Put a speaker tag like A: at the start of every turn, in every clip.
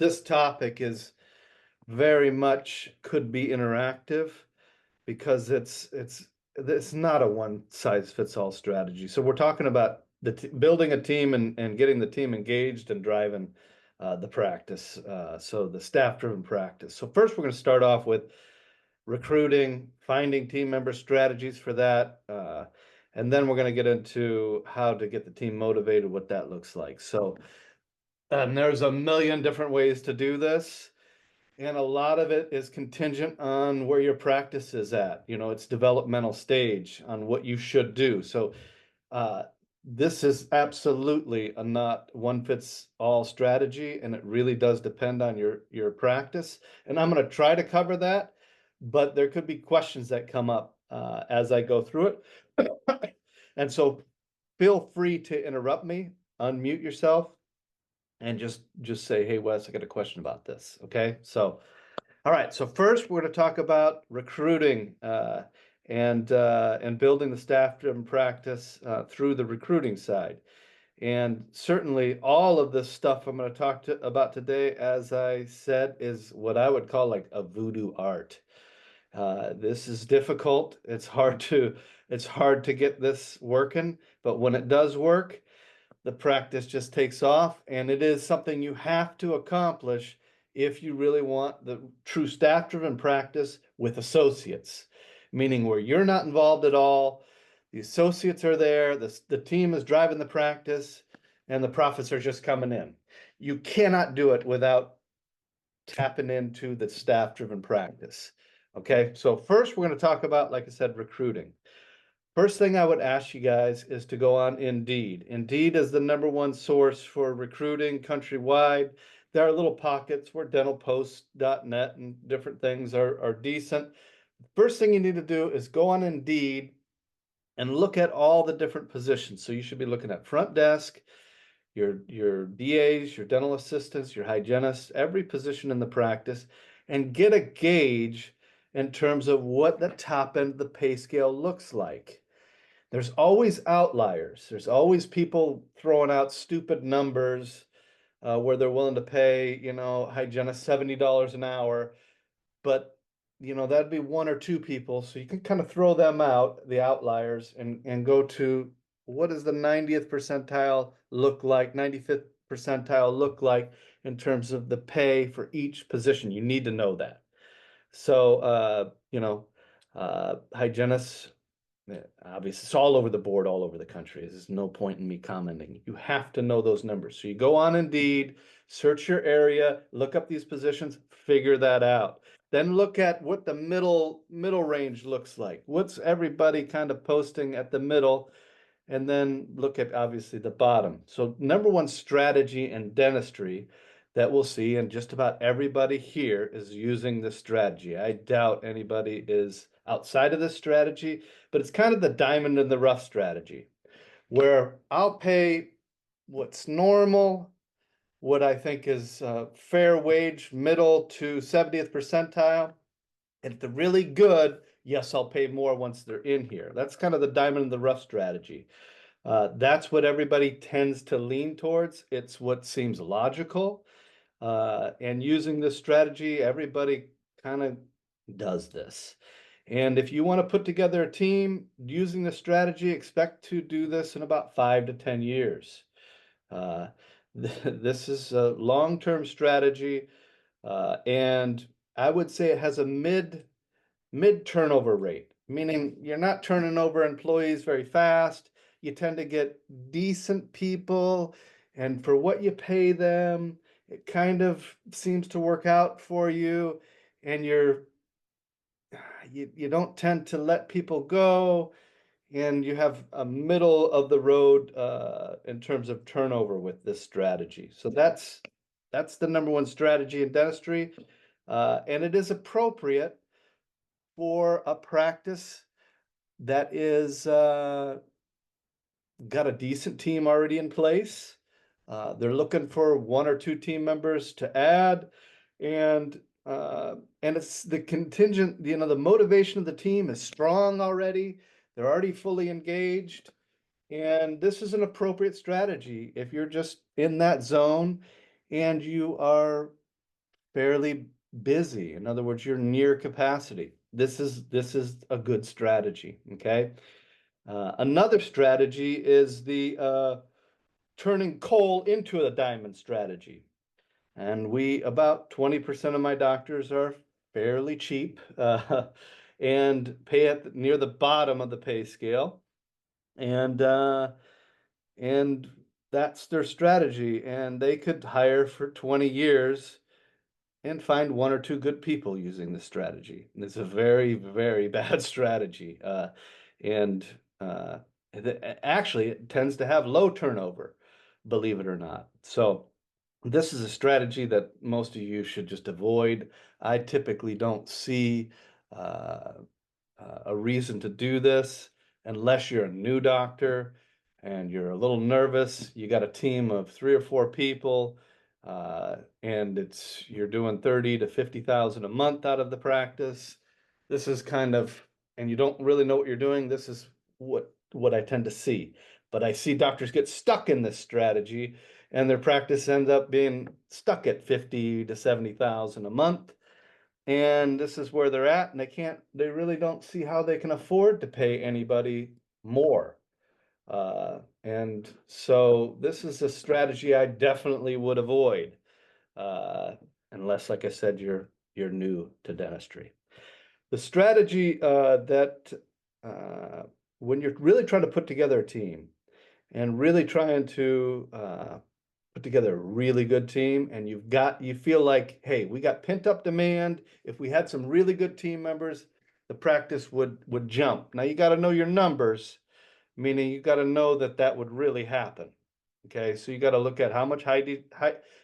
A: this topic is very much could be interactive because it's not a one size fits all strategy. So we're talking about building a team and getting the team engaged and driving the practice. So the staff driven practice. So first we're going to start off with recruiting, finding team member strategies for that. And then we're going to get into how to get the team motivated, what that looks like. So there's a million different ways to do this. And a lot of it is contingent on where your practice is at. You know, it's developmental stage on what you should do. So uh, this is absolutely a not one fits all strategy, and it really does depend on your practice. And I'm going to try to cover that, but there could be questions that come up as I go through it. And so feel free to interrupt me, unmute yourself, and just say, hey, Wes, I got a question about this. Okay. So, all right. So first we're going to talk about recruiting and building the staff-driven practice through the recruiting side. And certainly all of this stuff I'm going to talk about today, as I said, is what I would call like a voodoo art. This is difficult. It's hard to get this working, but when it does work, the practice just takes off, and it is something you have to accomplish if you really want the true staff-driven practice with associates, meaning where you're not involved at all. The associates are there, the team is driving the practice, and the profits are just coming in. You cannot do it without tapping into the staff-driven practice. Okay, so first we're going to talk about, like I said, recruiting. First thing I would ask you guys is to go on Indeed. Indeed is the #1 source for recruiting countrywide. There are little pockets where dentalpost.net and different things are decent. First thing you need to do is go on Indeed and look at all the different positions. So you should be looking at front desk, your DAs, your dental assistants, your hygienists, every position in the practice, and get a gauge in terms of what the top end of the pay scale looks like. There's always outliers. There's always people throwing out stupid numbers where they're willing to pay, hygienists $70 an hour. But, that'd be one or two people. So you can kind of throw them out, the outliers, and go to what does the 90th percentile look like, 95th percentile look like in terms of the pay for each position. You need to know that. So, hygienists, obviously, it's all over the board, all over the country. There's no point in me commenting. You have to know those numbers. So you go on Indeed, search your area, look up these positions, figure that out. Then look at what the middle range looks like. What's everybody kind of posting at the middle? And then look at obviously the bottom. So #1 strategy in dentistry that we'll see, and just about everybody here is using this strategy. I doubt anybody is outside of this strategy, but it's kind of the diamond in the rough strategy, where I'll pay what's normal, what I think is fair wage, middle to 70th percentile. And if they're really good, yes, I'll pay more once they're in here. That's kind of the diamond in the rough strategy. That's what everybody tends to lean towards. It's what seems logical. And using this strategy, everybody kind of does this. And if you want to put together a team using this strategy, expect to do this in about 5 to 10 years. This is a long-term strategy, and I would say it has a mid turnover rate, meaning you're not turning over employees very fast. You tend to get decent people, and for what you pay them, it kind of seems to work out for you, and you don't tend to let people go, and you have a middle of the road in terms of turnover with this strategy. So that's the #1 strategy in dentistry, and it is appropriate for a practice that is got a decent team already in place. They're looking for 1 or 2 team members to add, and it's the contingent, the motivation of the team is strong already. They're already fully engaged, and this is an appropriate strategy if you're just in that zone and you are fairly busy. In other words, you're near capacity. This is a good strategy. Okay. Another strategy is the turning coal into a diamond strategy. And about 20% of my doctors are fairly cheap and pay at near the bottom of the pay scale. And and that's their strategy. And they could hire for 20 years and find one or two good people using this strategy. And it's a very, very bad strategy. And uh, actually, it tends to have low turnover, believe it or not. So this is a strategy that most of you should just avoid. I typically don't see uh, a reason to do this unless you're a new doctor and you're a little nervous. You got a team of 3 or 4 people, and you're doing 30 to 50,000 a month out of the practice. This is kind of, and you don't really know what you're doing. This is what I tend to see. But I see doctors get stuck in this strategy, and their practice ends up being stuck at 50 to 70,000 a month. And this is where they're at, and they really don't see how they can afford to pay anybody more. And so this is a strategy I definitely would avoid, uh, unless, like I said, you're new to dentistry. The strategy that when you're really trying to put together a team and really trying to put together a really good team, and you feel like, hey, we got pent up demand. If we had some really good team members, the practice would jump. Now you got to know your numbers, meaning you got to know that that would really happen. Okay, so you got to look at how much high.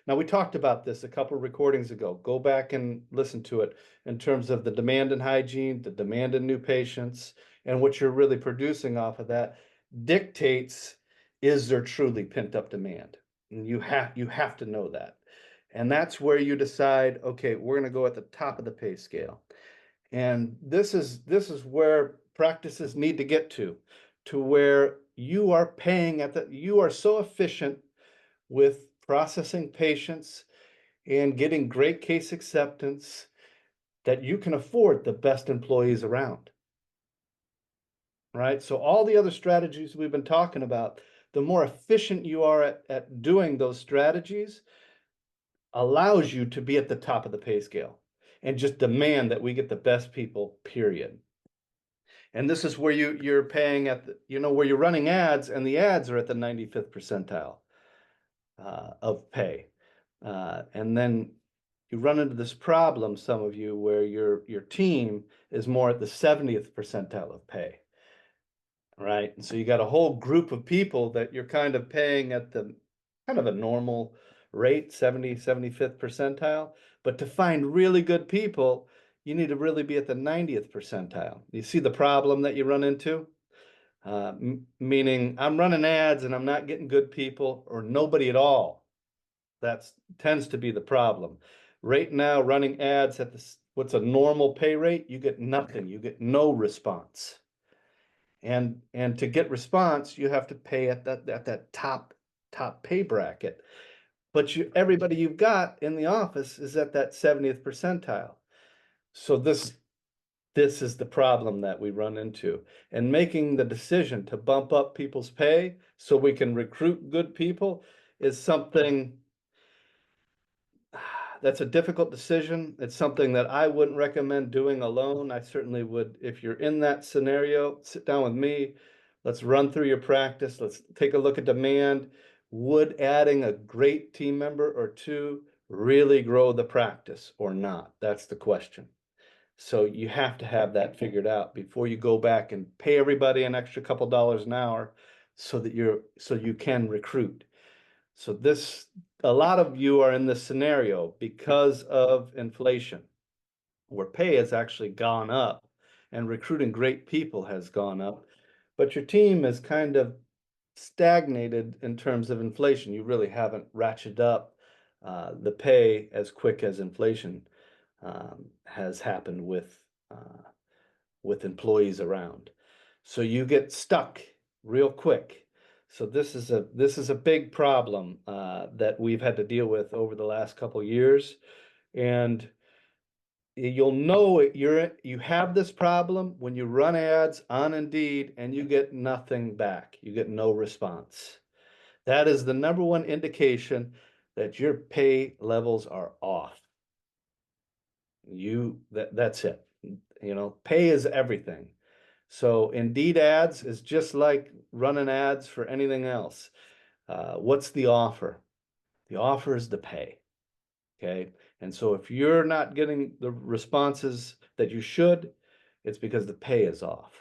A: Now we talked about this a couple recordings ago. Go back and listen to it in terms of the demand in hygiene, the demand in new patients, and what you're really producing off of that dictates, is there truly pent up demand? And you have to know that. And that's where you decide, okay, we're going to go at the top of the pay scale. And this is where practices need to get to where you are so efficient with processing patients and getting great case acceptance that you can afford the best employees around. Right? So all the other strategies we've been talking about, the more efficient you are at doing those strategies, allows you to be at the top of the pay scale and just demand that we get the best people, period. And this is where you're paying where you're running ads, and the ads are at the 95th percentile of pay. And then you run into this problem, some of you, where your team is more at the 70th percentile of pay. Right? And so you got a whole group of people that you're kind of paying at the kind of a normal rate, 75th percentile. But to find really good people, you need to really be at the 90th percentile. You see the problem that you run into? Meaning I'm running ads and I'm not getting good people or nobody at all. That tends to be the problem. Right now, running ads at what's a normal pay rate, you get nothing. You get no response. And to get response, you have to pay at that top pay bracket. But everybody you've got in the office is at that 70th percentile. So this is the problem that we run into. And making the decision to bump up people's pay so we can recruit good people is something that's a difficult decision. It's something that I wouldn't recommend doing alone. I certainly would, if you're in that scenario, sit down with me. Let's run through your practice. Let's take a look at demand. Would adding a great team member or two really grow the practice or not? That's the question. So you have to have that figured out before you go back and pay everybody an extra couple dollars an hour so you can recruit. So a lot of you are in this scenario because of inflation, where pay has actually gone up and recruiting great people has gone up, but your team is kind of stagnated in terms of inflation. You really haven't ratcheted up the pay as quick as inflation has happened with employees around. So you get stuck real quick. So this is a big problem that we've had to deal with over the last couple years, And you'll know you have this problem when you run ads on Indeed and you get nothing back. You get no response. That is the number one indication that your pay levels are off. That's it. Pay is everything. So Indeed ads is just like running ads for anything else. What's the offer? The offer is the pay. Okay. And so if you're not getting the responses that you should, it's because the pay is off.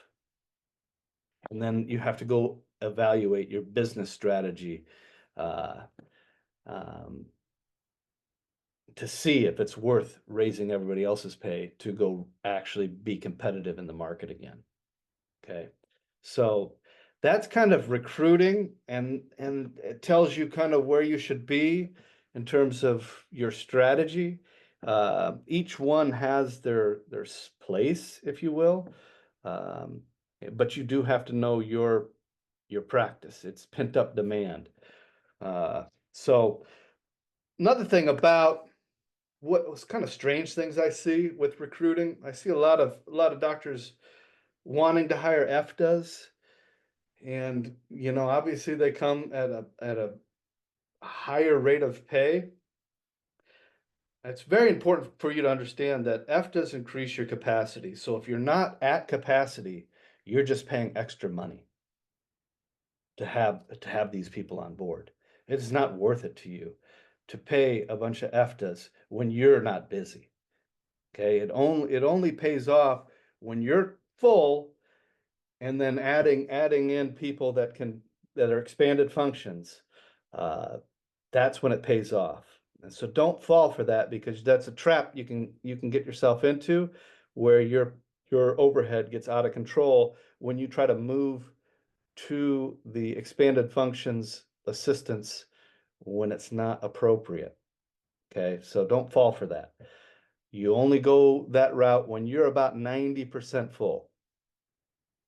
A: And then you have to go evaluate your business strategy uh, um, to see if it's worth raising everybody else's pay to go actually be competitive in the market again. Okay. So that's kind of recruiting, and it tells you kind of where you should be in terms of your strategy. Each one has their place, if you will. Um, but you do have to know your practice. It's pent up demand. So another thing about what was kind of strange things I see with recruiting, I see a lot of doctors wanting to hire FDAs. And obviously they come at a higher rate of pay. It's very important for you to understand that FDAs increase your capacity. So if you're not at capacity, you're just paying extra money to have these people on board. It's not worth it to you to pay a bunch of FDAs when you're not busy. Okay, it only pays off when you're full, and then adding in people that are expanded functions. Uh, that's when it pays off. And so don't fall for that, because that's a trap you can get yourself into, where your overhead gets out of control when you try to move to the expanded functions assistance when it's not appropriate. Okay, so don't fall for that. You only go that route when you're about 90% full,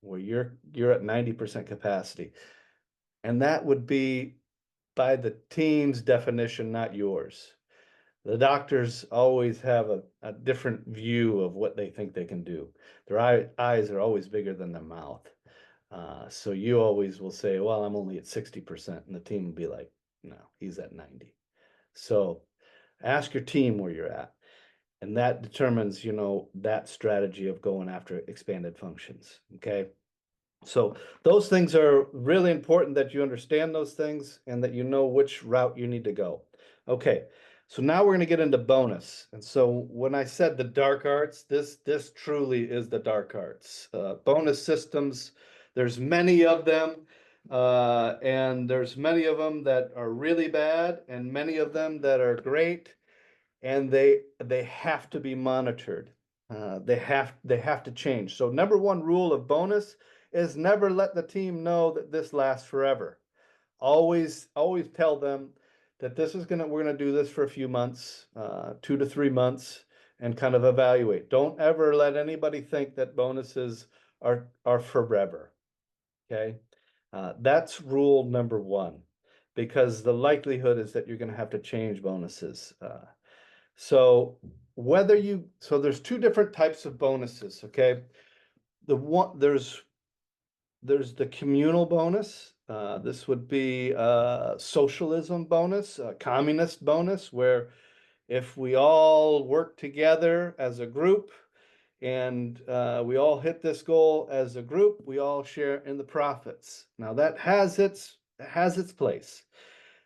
A: where you're at 90% capacity. And that would be by the team's definition, not yours. The doctors always have a different view of what they think they can do. Their eyes are always bigger than their mouth. So you always will say, well, I'm only at 60%. And the team will be like, no, he's at 90. So ask your team where you're at. And that determines, that strategy of going after expanded functions. Okay. So those things are really important, that you understand those things and that you know which route you need to go. Okay, so now we're going to get into bonus. And so when I said the dark arts, this truly is the dark arts. Bonus systems, there's many of them, and there's many of them that are really bad and many of them that are great, and they have to be monitored. They have to change. So number one rule of bonus is never let the team know that this lasts forever. Always tell them that we're gonna do this for a few months, 2 to 3 months, and kind of evaluate. Don't ever let anybody think that bonuses are forever. Okay, that's rule number one, because the likelihood is that you're gonna have to change bonuses. So there's two different types of bonuses. Okay, there's the communal bonus. This would be a socialism bonus, a communist bonus, where if we all work together as a group and we all hit this goal as a group, we all share in the profits. Now that has its place.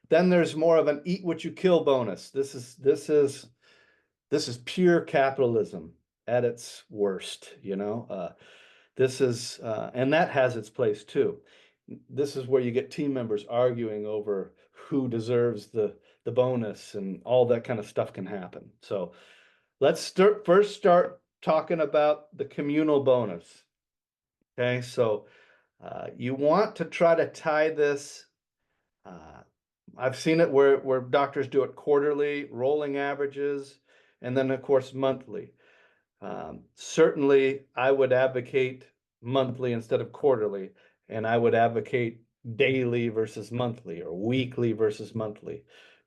A: Then there's more of an eat what you kill bonus. This is pure capitalism at its worst. And that has its place too. This is where you get team members arguing over who deserves the bonus, and all that kind of stuff can happen. So let's start talking about the communal bonus. Okay, so you want to try to tie this. I've seen it where doctors do it quarterly, rolling averages, and then of course monthly. Certainly, I would advocate monthly instead of quarterly, and I would advocate daily versus monthly, or weekly versus monthly.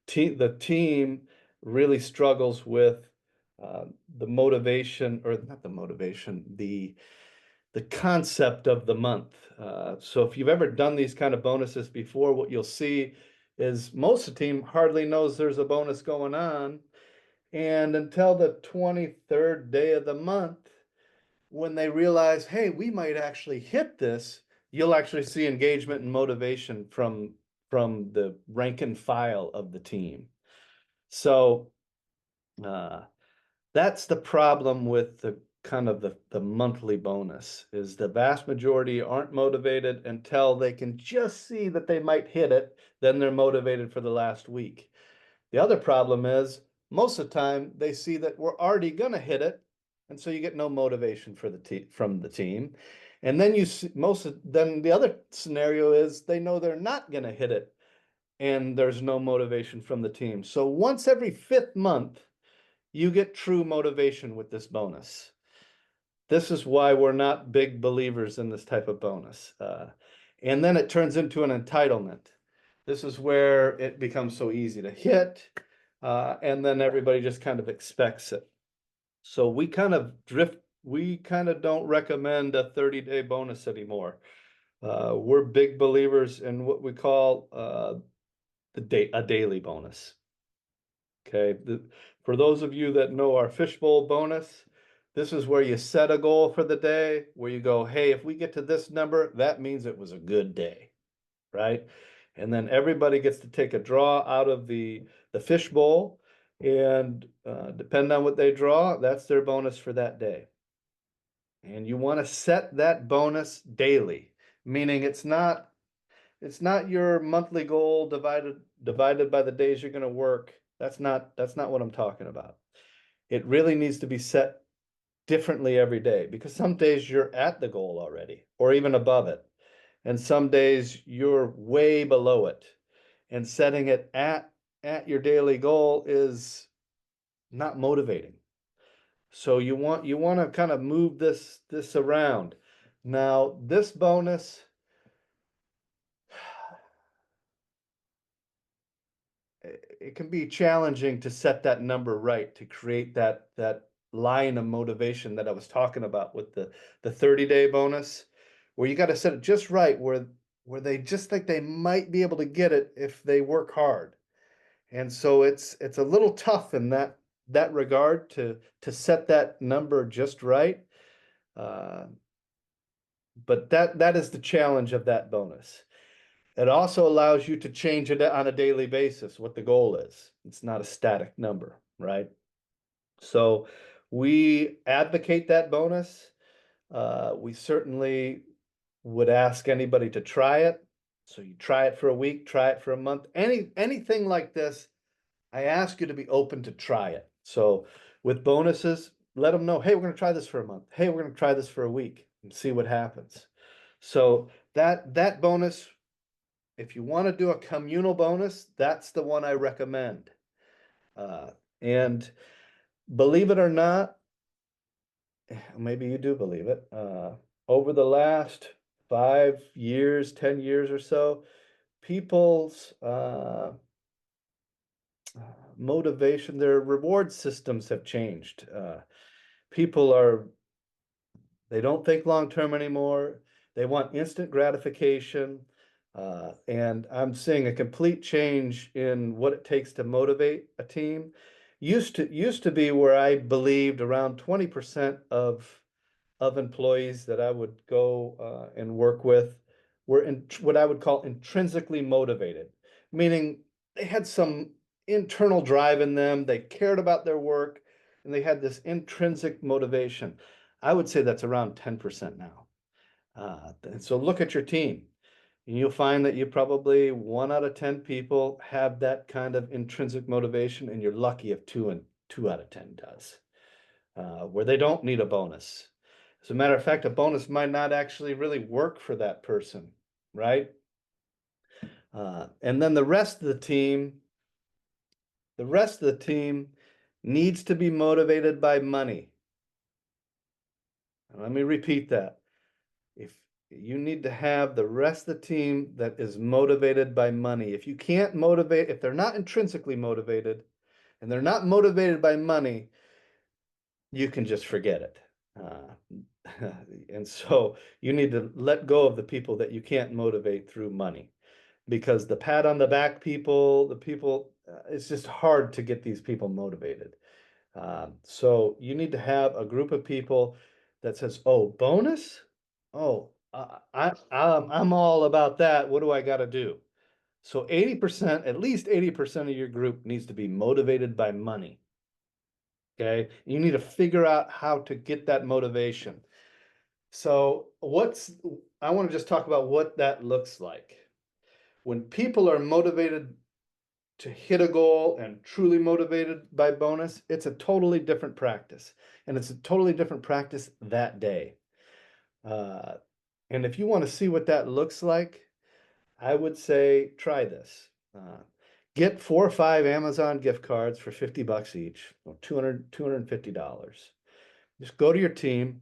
A: The team really struggles with uh, the motivation, or not the motivation, the concept of the month. So if you've ever done these kind of bonuses before, what you'll see is most of the team hardly knows there's a bonus going on. And until the 23rd day of the month, when they realize, hey, we might actually hit this, you'll actually see engagement and motivation from the rank and file of the team. So uh, that's the problem with the kind of the monthly bonus is the vast majority aren't motivated until they can just see that they might hit it. Then they're motivated for the last week. The other problem is most of the time they see that we're already going to hit it. And so you get no motivation for from the team. And then you see then the other scenario is they know they're not going to hit it and there's no motivation from the team. So once every fifth month, you get true motivation with this bonus. This is why we're not big believers in this type of bonus. And then it turns into an entitlement. This is where it becomes so easy to hit, and then everybody just kind of expects it. So we kind of don't recommend a 30-day bonus anymore. We're big believers in what we call a daily bonus. Okay, for those of you that know our fishbowl bonus, this is where you set a goal for the day, where you go, hey, if we get to this number, that means it was a good day, right? And then everybody gets to take a draw out of the fishbowl, and depending on what they draw, that's their bonus for that day. And you want to set that bonus daily, meaning it's not your monthly goal divided by the days you're going to work. That's not what I'm talking about. It really needs to be set differently every day because some days you're at the goal already or even above it. And some days you're way below it. And setting it at your daily goal is not motivating. So you want to kind of move this around. Now, this bonus, it can be challenging to set that number right to create that line of motivation that I was talking about with the 30-day bonus, where you got to set it just right where they just think they might be able to get it if they work hard. And so it's a little tough in that regard to set that number just right. Uh, but that is the challenge of that bonus. It also allows you to change it on a daily basis, what the goal is. It's not a static number, right? So we advocate that bonus. We certainly would ask anybody to try it. So you try it for a week, try it for a month, anything like this. I ask you to be open to try it. So with bonuses, let them know, hey, we're going to try this for a month. Hey, we're going to try this for a week and see what happens. So that bonus, if you want to do a communal bonus, that's the one I recommend. And believe it or not, maybe you do believe it, over the last 5 years, 10 years or so, people's motivation, their reward systems have changed. People they don't think long term anymore. They want instant gratification. And I'm seeing a complete change in what it takes to motivate a team. Used to be where I believed around 20% of employees that I would go and work with were in what I would call intrinsically motivated, meaning they had some internal drive in them, they cared about their work, and they had this intrinsic motivation. I would say that's around 10% now. And so look at your team, and you'll find that you probably 1 out of 10 people have that kind of intrinsic motivation, and you're lucky if 2 out of 10 does, where they don't need a bonus. As a matter of fact, a bonus might not actually really work for that person, right? And then the rest of the team needs to be motivated by money. Let me repeat that. If you need to have the rest of the team that is motivated by money. If you can't motivate, if they're not intrinsically motivated and they're not motivated by money, you can just forget it. And so you need to let go of the people that you can't motivate through money, because the pat on the back people, it's just hard to get these people motivated. So you need to have a group of people that says, "Oh, bonus? Oh, I'm all about that. What do I got to do?" So 80%, at least 80% of your group needs to be motivated by money. Okay. You need to figure out how to get that motivation. So I want to just talk about what that looks like. When people are motivated to hit a goal and truly motivated by bonus, it's a totally different practice. And it's a totally different practice that day. Uh, and if you want to see what that looks like, I would say try this. Get 4 or 5 Amazon gift cards for $50 each, $250. Just go to your team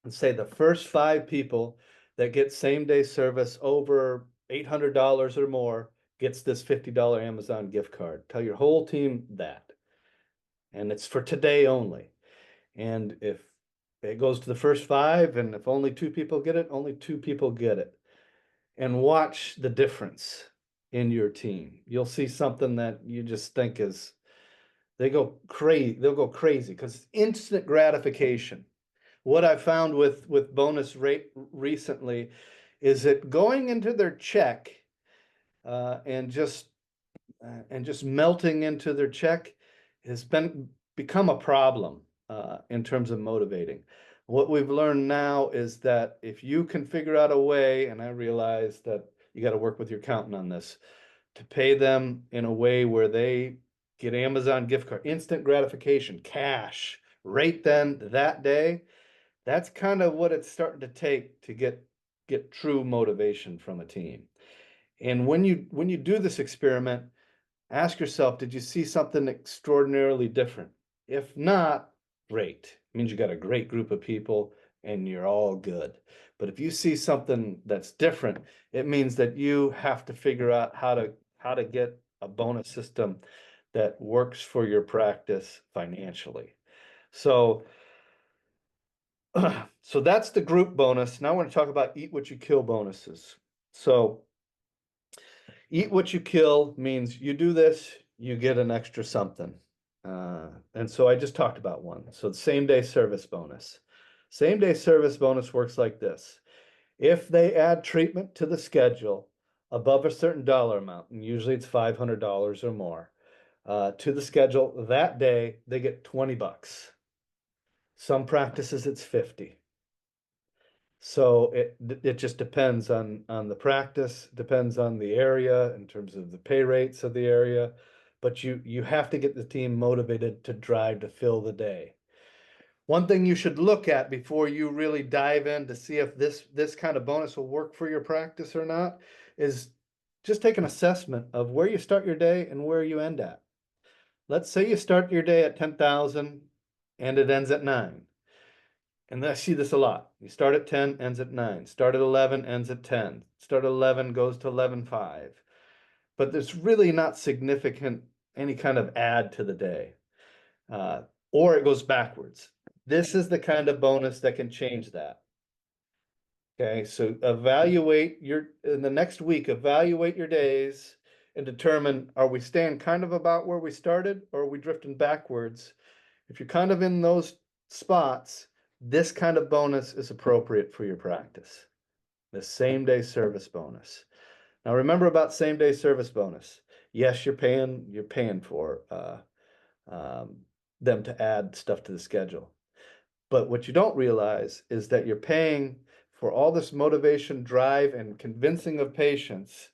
A: and say the first 5 people that get same day service over $800 or more gets this $50 Amazon gift card. Tell your whole team that. And it's for today only. And if it goes to the first 5, and if only 2 people get it, only 2 people get it. And watch the difference in your team. You'll see something that you just think is, they'll go crazy because instant gratification. What I found with bonus rate recently is that going into their check, uh, and just and just melting into their check has become a problem in terms of motivating. What we've learned now is that if you can figure out a way, and I realize that you got to work with your accountant on this, to pay them in a way where they get Amazon gift card, instant gratification, cash, right then that day, that's kind of what it's starting to take to get true motivation from a team. And when you do this experiment, ask yourself, did you see something extraordinarily different? If not, great. It means you got a great group of people and you're all good. But if you see something that's different, it means that you have to figure out how to get a bonus system that works for your practice financially. So so that's the group bonus. Now I want to talk about eat what you kill bonuses. So eat what you kill means you do this, you get an extra something. And so I just talked about one. So the same day service bonus. Same day service bonus works like this. If they add treatment to the schedule above a certain dollar amount, and usually it's $500 or more, to the schedule that day, they get $20. Some practices it's 50. So it just depends on the practice, depends on the area in terms of the pay rates of the area, but you have to get the team motivated to drive to fill the day. One thing you should look at before you really dive in to see if this kind of bonus will work for your practice or not is just take an assessment of where you start your day and where you end at. Let's say you start your day at 10,000 and it ends at 9. And I see this a lot. You start at 10, ends at 9. Start at 11, ends at 10. Start at 11, goes to 11.5. But there's really not significant any kind of add to the day. Or it goes backwards. This is the kind of bonus that can change that. Okay, so in the next week, evaluate your days and determine, are we staying kind of about where we started or are we drifting backwards? If you're kind of in those spots, this kind of bonus is appropriate for your practice. The same day service bonus. Now remember about same day service bonus. Yes, you're paying for them to add stuff to the schedule. But what you don't realize is that you're paying for all this motivation, drive, and convincing of patients.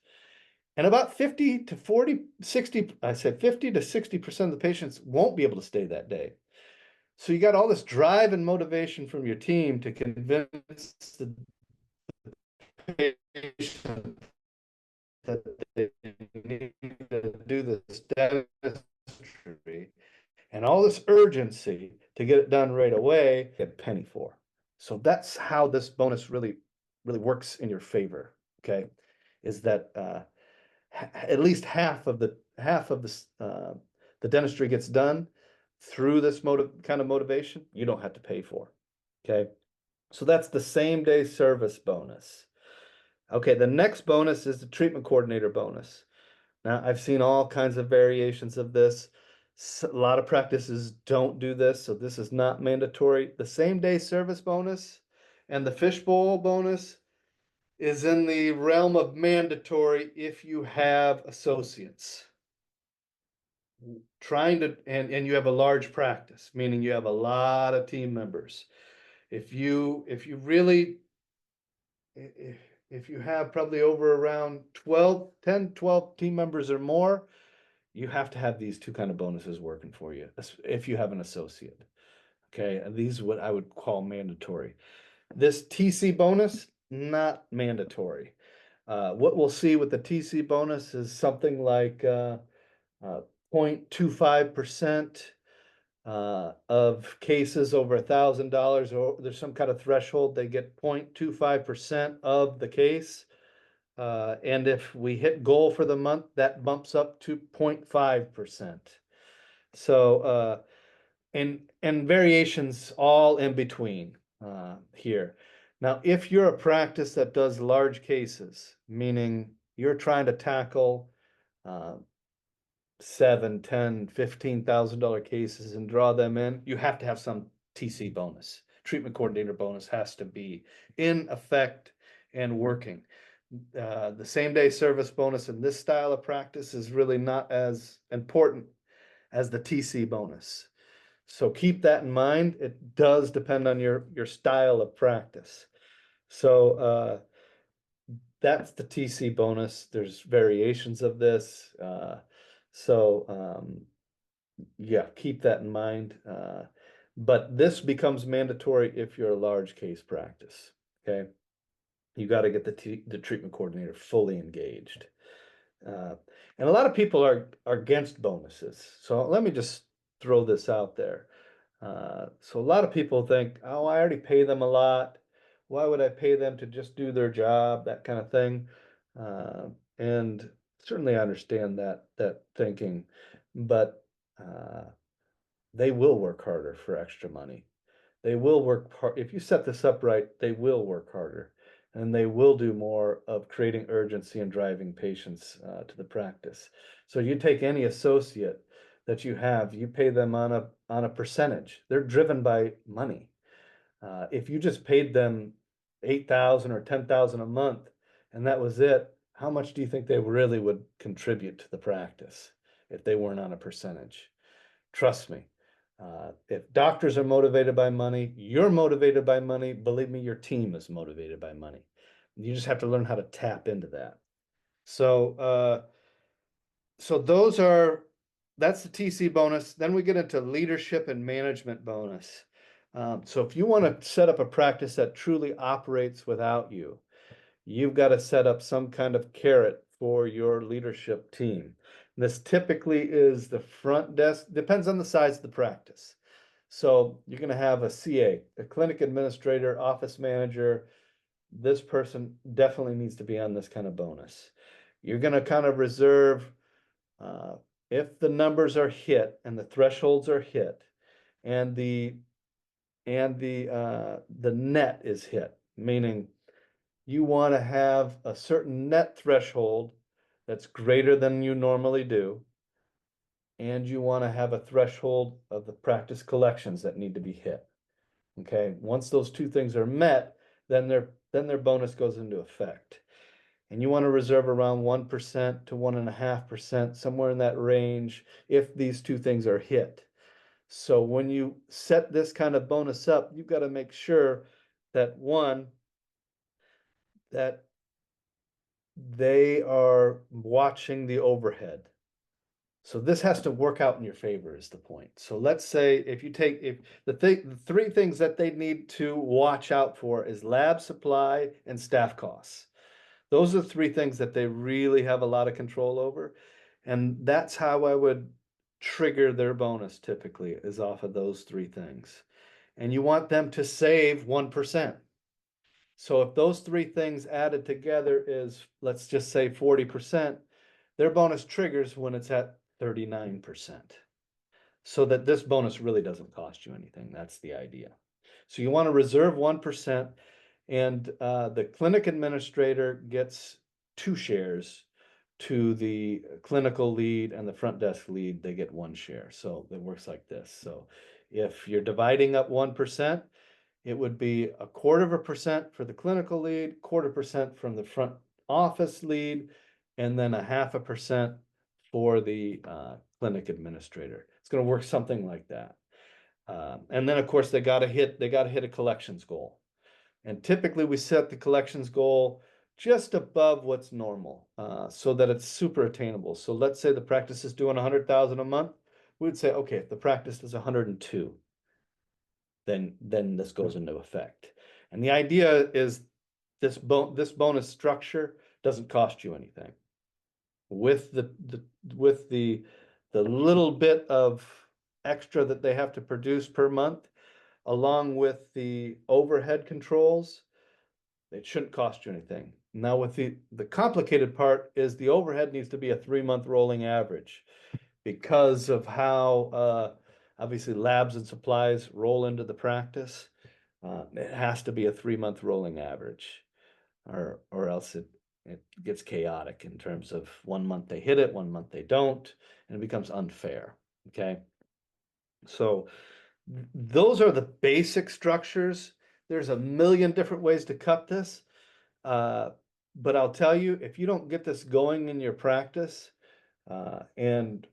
A: And about 50 to 40, 60, I said 50 to 60% of the patients won't be able to stay that day. So you got all this drive and motivation from your team to convince the patient that they need to do this dentistry and all this urgency to get it done right away, get a penny for. So that's how this bonus really works in your favor. Okay, is that at least half of the dentistry gets done through this kind of motivation, you don't have to pay for. Okay. So that's the same day service bonus. Okay, the next bonus is the treatment coordinator bonus. Now, I've seen all kinds of variations of this. A lot of practices don't do this, so this is not mandatory. The same day service bonus and the fishbowl bonus is in the realm of mandatory if you have associates. Trying to, and you have a large practice, meaning you have a lot of team members. If you really, if you have probably over around 12, 10, 12 team members or more, you have to have these two kind of bonuses working for you if you have an associate. Okay, and these are what I would call mandatory. This TC bonus, not mandatory. What we'll see with the TC bonus is something like 0.25% of cases over $1,000, or there's some kind of threshold, they get 0.25% of the case. And if we hit goal for the month, that bumps up to 0.5%. So, and variations all in between here. Now, if you're a practice that does large cases, meaning you're trying to tackle uh, 7, 10, $15,000 cases and draw them in, you have to have some TC bonus. Treatment coordinator bonus has to be in effect and working. The same day service bonus in this style of practice is really not as important as the TC bonus. So keep that in mind. It does depend on your style of practice. So that's the TC bonus. There's variations of this. Yeah, keep that in mind. But this becomes mandatory if you're a large case practice. Okay. You got to get the treatment coordinator fully engaged. Uh, and a lot of people are against bonuses. So let me just throw this out there. So a lot of people think, oh, I already pay them a lot. Why would I pay them to just do their job? That kind of thing. And certainly I understand that thinking, but they will work harder for extra money. They will work hard. If you set this up right, they will work harder and they will do more of creating urgency and driving patients to the practice. So you take any associate that you have, you pay them on a percentage. They're driven by money. If you just paid them 8,000 or 10,000 a month and that was it, how much do you think they really would contribute to the practice if they weren't on a percentage? Trust me. If doctors are motivated by money, you're motivated by money, believe me, your team is motivated by money. You just have to learn how to tap into that. So, so that's the TC bonus. Then we get into leadership and management bonus. So if you want to set up a practice that truly operates without you, you've got to set up some kind of carrot for your leadership team. This typically is the front desk, depends on the size of the practice. So you're going to have a CA, a clinic administrator, office manager. This person definitely needs to be on this kind of bonus. You're going to kind of reserve, if the numbers are hit and the thresholds are hit and the net is hit, meaning you want to have a certain net threshold that's greater than you normally do, and you want to have a threshold of the practice collections that need to be hit. Okay, once those two things are met, then their bonus goes into effect. And you want to reserve around 1% to 1.5%, somewhere in that range, if these two things are hit. So when you set this kind of bonus up, you've got to make sure that one, that they are watching the overhead. So this has to work out in your favor is the point. So let's say if the three things that they need to watch out for is lab supply and staff costs. Those are the three things that they really have a lot of control over. And that's how I would trigger their bonus typically, is off of those three things. And you want them to save 1%. So if those three things added together is, let's just say 40%, their bonus triggers when it's at 39%. so that this bonus really doesn't cost you anything. That's the idea. So you want to reserve 1%, and the clinic administrator gets 2 shares. To the clinical lead and the front desk lead, they get 1 share. So it works like this. So if you're dividing up 1%, it would be 1/4% for the clinical lead, 1/4% from the front office lead, and then 0.5% for the clinic administrator. It's going to work something like that. And then of course they got to hit a collections goal. And typically we set the collections goal just above what's normal, so that it's super attainable. So let's say the practice is doing 100,000 a month. We'd say, okay, if the practice is 102, then this goes into effect. And the idea is this bonus structure doesn't cost you anything. With the little bit of extra that they have to produce per month, along with the overhead controls, it shouldn't cost you anything. Now, with the complicated part is the overhead needs to be a 3-month rolling average because of how obviously labs and supplies roll into the practice. It has to be a 3-month rolling average, or else it gets chaotic in terms of 1 month they hit it, 1 month they don't, and it becomes unfair. Okay, so those are the basic structures. There's a million different ways to cut this. But I'll tell you, if you don't get this going in your practice, and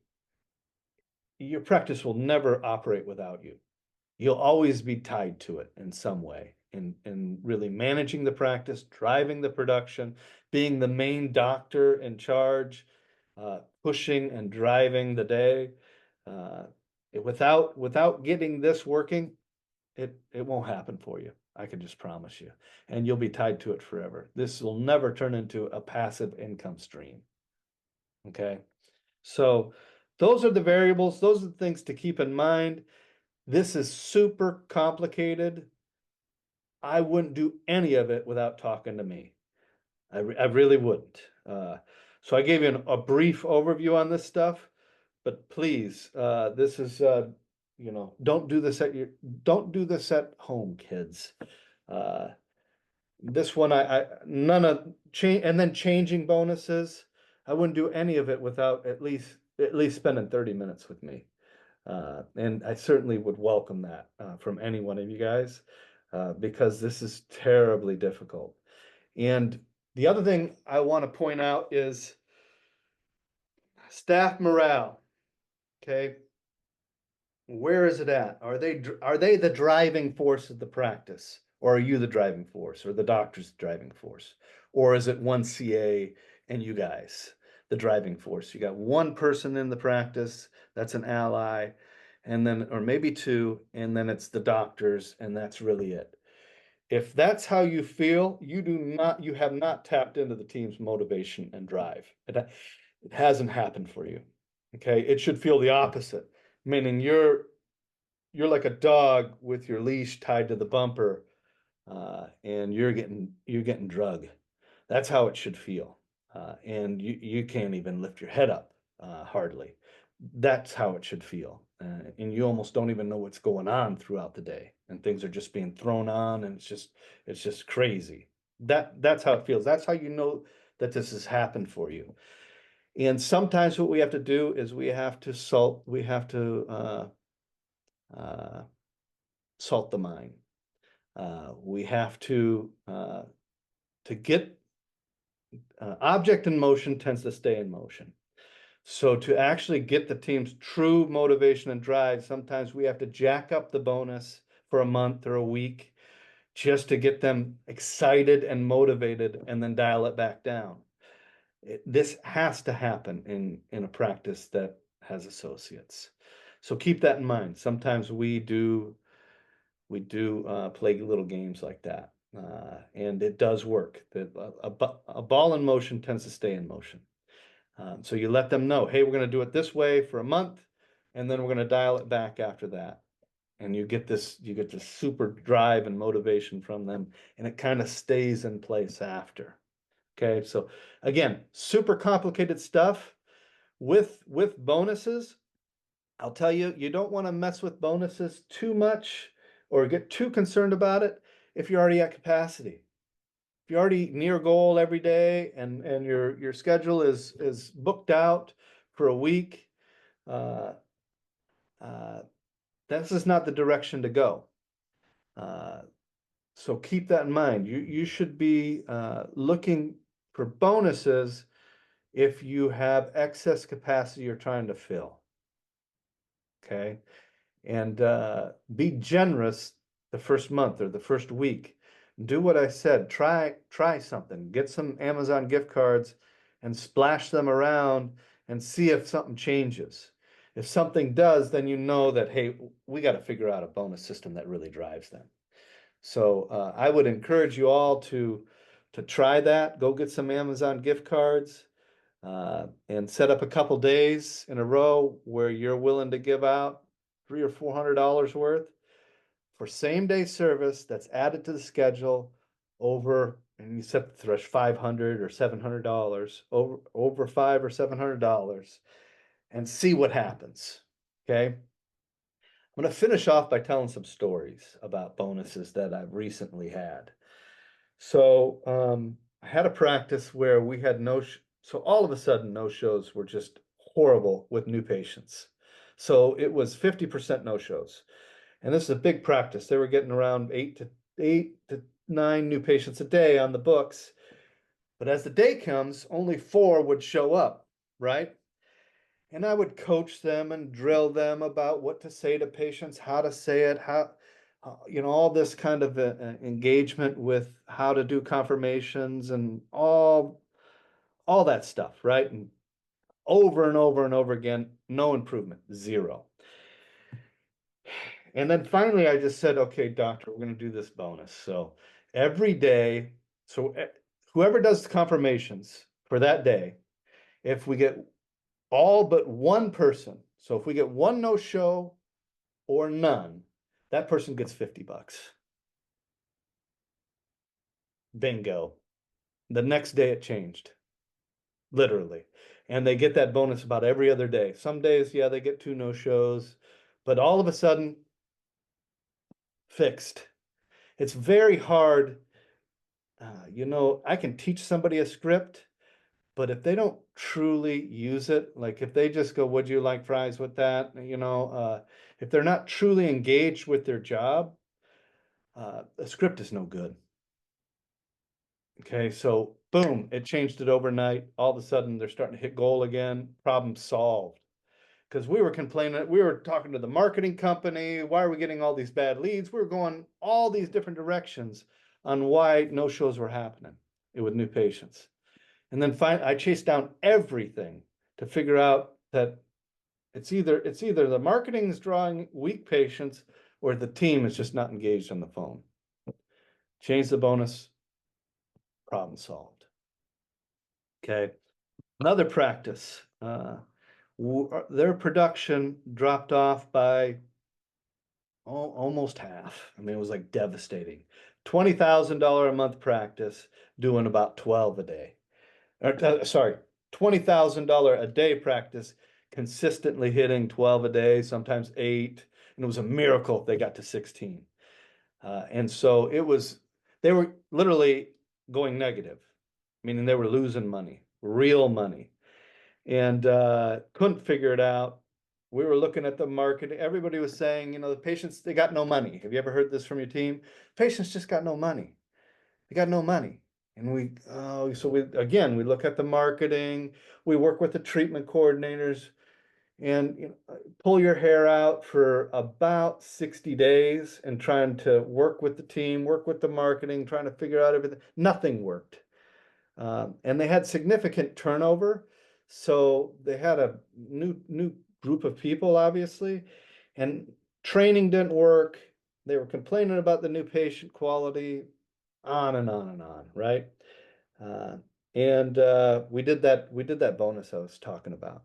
A: your practice will never operate without you. You'll always be tied to it in some way, in really managing the practice, driving the production, being the main doctor in charge, pushing and driving the day. Without getting this working, it won't happen for you. I can just promise you. And you'll be tied to it forever. This will never turn into a passive income stream. Okay? So those are the variables. Those are the things to keep in mind. This is super complicated. I wouldn't do any of it without talking to me. I really wouldn't. So I gave you a brief overview on this stuff, but please, this is, don't do this at home, kids. This one, none of change, and then changing bonuses. I wouldn't do any of it without at least spending 30 minutes with me. And I certainly would welcome that from any one of you guys, because this is terribly difficult. And the other thing I want to point out is staff morale. Okay, where is it at? Are they the driving force of the practice, or are you the driving force, or the doctor's the driving force, or is it one CA and you guys the driving force? You got one person in the practice that's an ally, and then, or maybe two, and then it's the doctors, and that's really it. If that's how you feel, you have not tapped into the team's motivation and drive. It hasn't happened for you. Okay, it should feel the opposite, meaning you're like a dog with your leash tied to the bumper, and you're getting drug. That's how it should feel, and you can't even lift your head up, hardly. That's how it should feel, and you almost don't even know what's going on throughout the day, and things are just being thrown on, and it's just crazy. That's how it feels. That's how you know that this has happened for you. And sometimes what we have to do is we have to salt the mine. We have to get object in motion tends to stay in motion. So to actually get the team's true motivation and drive, sometimes we have to jack up the bonus for a month or a week just to get them excited and motivated, and then dial it back down. This has to happen in a practice that has associates. So keep that in mind. Sometimes we do play little games like that, and it does work. A ball in motion tends to stay in motion. So you let them know, hey, we're going to do it this way for a month, and then we're going to dial it back after that. And you get this super drive and motivation from them, and it kind of stays in place after. Okay, so again, super complicated stuff with bonuses. I'll tell you, you don't want to mess with bonuses too much or get too concerned about it if you're already at capacity. If you're already near goal every day and your schedule is booked out for a week, uh, uh, this is not the direction to go. Uh, so keep that in mind. You should be looking for bonuses if you have excess capacity you're trying to fill. Okay. And be generous the first month or the first week. Do what I said. Try something. Get some Amazon gift cards and splash them around and see if something changes. If something does, then you know that, hey, we got to figure out a bonus system that really drives them. So I would encourage you all to try that. Go get some Amazon gift cards and set up a couple days in a row where you're willing to give out $300 or $400 worth for same day service that's added to the schedule over, and you set the threshold $500 or $700 over $500 or $700 and see what happens. Okay. I'm going to finish off by telling some stories about bonuses that I've recently had. So I had a practice where we had so all of a sudden no shows were just horrible with new patients. So it was 50% no shows. And this is a big practice. They were getting around eight to nine new patients a day on the books. But as the day comes, only 4 would show up, right? And I would coach them and drill them about what to say to patients, how to say it, all this kind of engagement with how to do confirmations and all that stuff, right? And over and over and over again, no improvement, zero. And then finally, I just said, okay, doctor, we're going to do this bonus. So every day, so whoever does the confirmations for that day, if we get all but one person, so if we get one no show or none, that person gets $50. Bingo. The next day it changed, literally. And they get that bonus about every other day. Some days, yeah, they get 2 no shows, but all of a sudden, fixed. It's very hard. I can teach somebody a script, but if they don't truly use it, like if they just go, would you like fries with that? If they're not truly engaged with their job, the script is no good. Okay, so boom, it changed it overnight. All of a sudden, they're starting to hit goal again. Problem solved. Because we were complaining, we were talking to the marketing company. Why are we getting all these bad leads? We were going all these different directions on why no shows were happening with new patients. And then I chased down everything to figure out that it's either the marketing is drawing weak patients or the team is just not engaged on the phone. Change the bonus, problem solved. Okay. Another practice, their production dropped off by almost half. I mean, it was like devastating. $20,000 a month practice, doing about 12 a day. Sorry, $20,000 a day practice, consistently hitting 12 a day, sometimes 8. And it was a miracle if they got to 16. And so they were literally going negative, meaning they were losing money, real money, and couldn't figure it out. We were looking at the market. Everybody was saying, the patients, they got no money. Have you ever heard this from your team? Patients just got no money. They got no money. And we look at the marketing, we work with the treatment coordinators, and pull your hair out for about 60 days and trying to work with the team, work with the marketing, trying to figure out everything. Nothing worked. And they had significant turnover. So they had a new group of people, obviously, and training didn't work. They were complaining about the new patient quality, on and on and on, right? And we did that bonus I was talking about.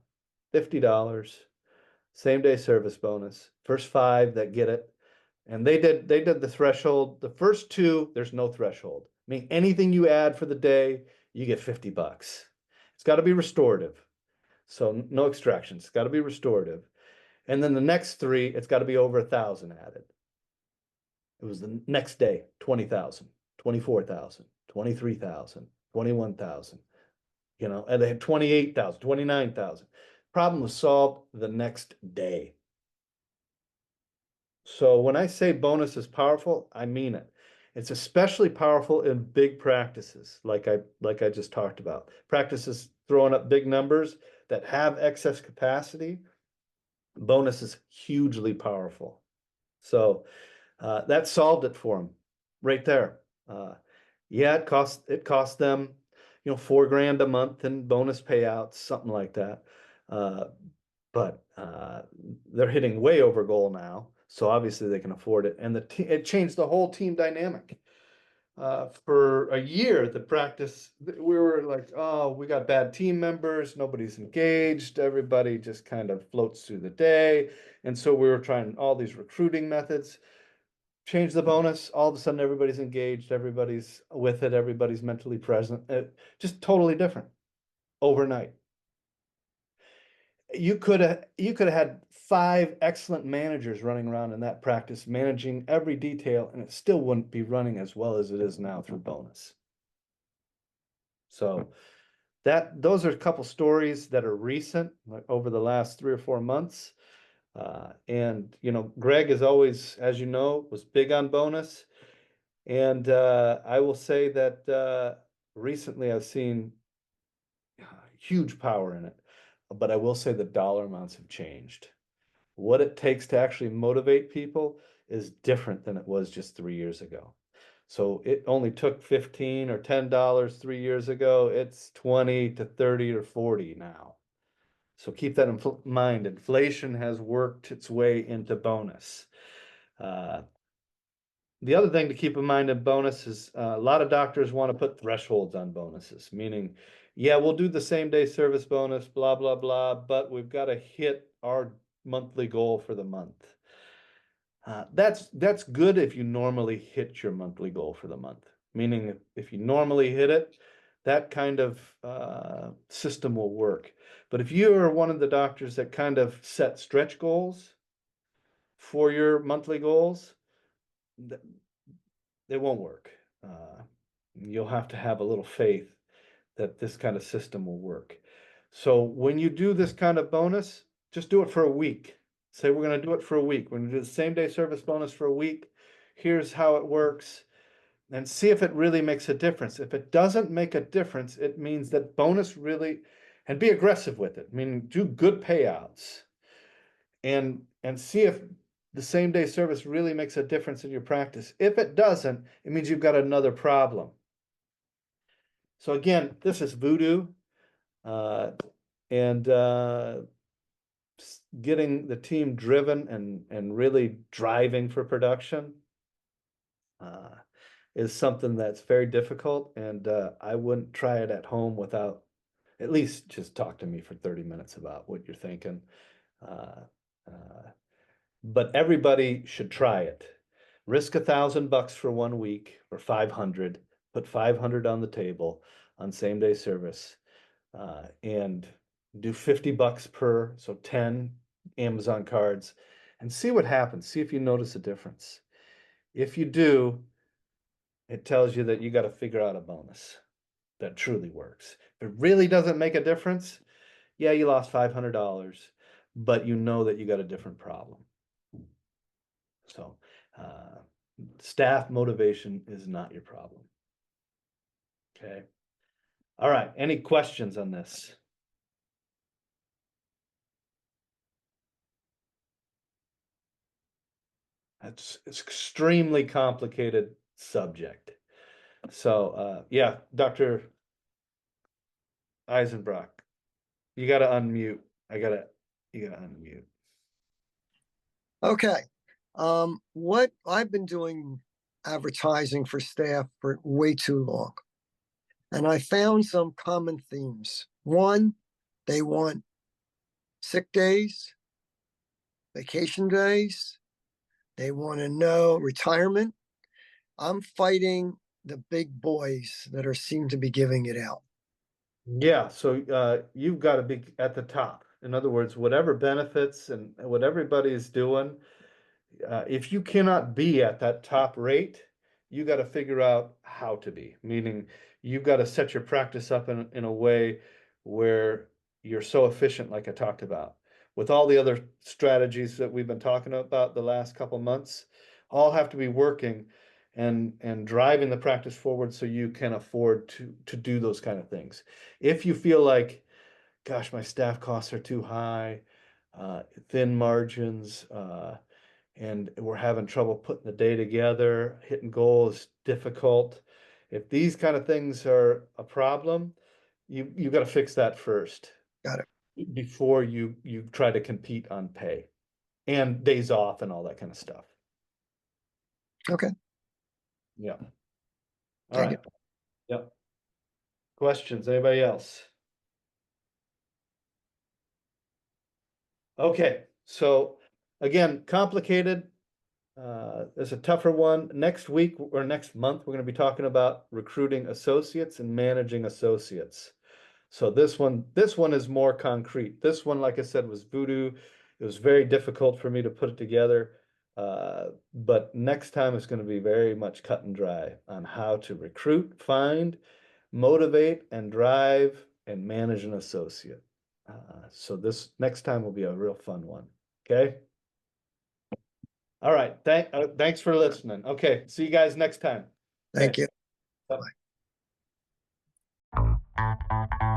A: $50, same day service bonus. First 5 that get it. And they did the threshold. The first 2, there's no threshold. I mean, anything you add for the day, you get $50. It's got to be restorative. So no extractions. It's got to be restorative. And then the next 3, it's got to be over 1,000 added. It was the next day, 20,000, 24,000, 23,000, 21,000, and they had 28,000, 29,000. Problem was solved the next day. So when I say bonus is powerful, I mean it. It's especially powerful in big practices, like I just talked about. Practices throwing up big numbers that have excess capacity. Bonus is hugely powerful. So that solved it for them right there. Yeah, it cost them, $4,000 a month in bonus payouts, something like that. But they're hitting way over goal now, so obviously they can afford it. And it changed the whole team dynamic. For a year, the practice, we were like, oh, we got bad team members, nobody's engaged, everybody just kind of floats through the day. And so we were trying all these recruiting methods. Change the bonus, all of a sudden everybody's engaged, everybody's with it, everybody's mentally present. Just totally different overnight. You could have had 5 excellent managers running around in that practice, managing every detail, and it still wouldn't be running as well as it is now through bonus. So those are a couple stories that are recent, like over the last 3 or 4 months. And Greg is always, as you know, was big on bonus. And I will say that recently I've seen huge power in it, but I will say the dollar amounts have changed. What it takes to actually motivate people is different than it was just 3 years ago. So it only took $15 or $10 3 years ago. It's 20 to 30 or 40 now. So keep that in mind. Inflation has worked its way into bonus. The other thing to keep in mind in bonus is a lot of doctors want to put thresholds on bonuses, meaning, yeah, we'll do the same day service bonus, blah, blah, blah, but we've got to hit our monthly goal for the month. That's good if you normally hit your monthly goal for the month, meaning if you normally hit it, that kind of system will work. But if you are one of the doctors that kind of set stretch goals for your monthly goals, they won't work. You'll have to have a little faith that this kind of system will work. So when you do this kind of bonus, just do it for a week. Say we're going to do it for a week. We're going to do the same day service bonus for a week. Here's how it works. And see if it really makes a difference. If it doesn't make a difference, it means that bonus really, and be aggressive with it. I mean, do good payouts and see if the same day service really makes a difference in your practice. If it doesn't, it means you've got another problem. So again, this is voodoo, and getting the team driven and really driving for production is something that's very difficult, and I wouldn't try it at home without at least just talk to me for 30 minutes about what you're thinking. But everybody should try it. Risk $1,000 for 1 week or 500, put 500 on the table on same day service, and do $50 per, so 10 Amazon cards, and see what happens. See if you notice a difference. If you do, it tells you that you got to figure out a bonus that truly works. If it really doesn't make a difference, yeah, you lost $500, but you know that you got a different problem. So staff motivation is not your problem. Okay. All right. Any questions on this? It's extremely complicated subject. So yeah, Dr. Eisenbrock, you got to unmute. You got to unmute.
B: Okay. What I've been doing advertising for staff for way too long. And I found some common themes. One, they want sick days, vacation days. They want to know retirement. I'm fighting the big boys that seem to be giving it out.
A: Yeah, so you've got to be at the top. In other words, whatever benefits and what everybody's doing, if you cannot be at that top rate, you got to figure out how to be, meaning you've got to set your practice up in a way where you're so efficient, like I talked about. With all the other strategies that we've been talking about the last couple months, all have to be working and driving the practice forward so you can afford to do those kind of things. If you feel like, gosh, my staff costs are too high, thin margins, and we're having trouble putting the day together, hitting goals difficult. If these kind of things are a problem, you got to fix that first
B: Got it.
A: before you try to compete on pay and days off and all that kind of stuff.
B: Okay,
A: Yeah. All
B: thank you.
A: right. Yeah. Questions? Anybody else? Okay. So again, complicated. There's a tougher one. Next week or next month, we're going to be talking about recruiting associates and managing associates. So this one is more concrete. This one, like I said, was voodoo. It was very difficult for me to put it together. But next time it's going to be very much cut and dry on how to recruit, find, motivate, and drive and manage an associate. So this next time will be a real fun one. Okay. All right. Thanks for listening. Okay. See you guys next time.
B: Thank
A: Okay.
B: you.
A: Bye.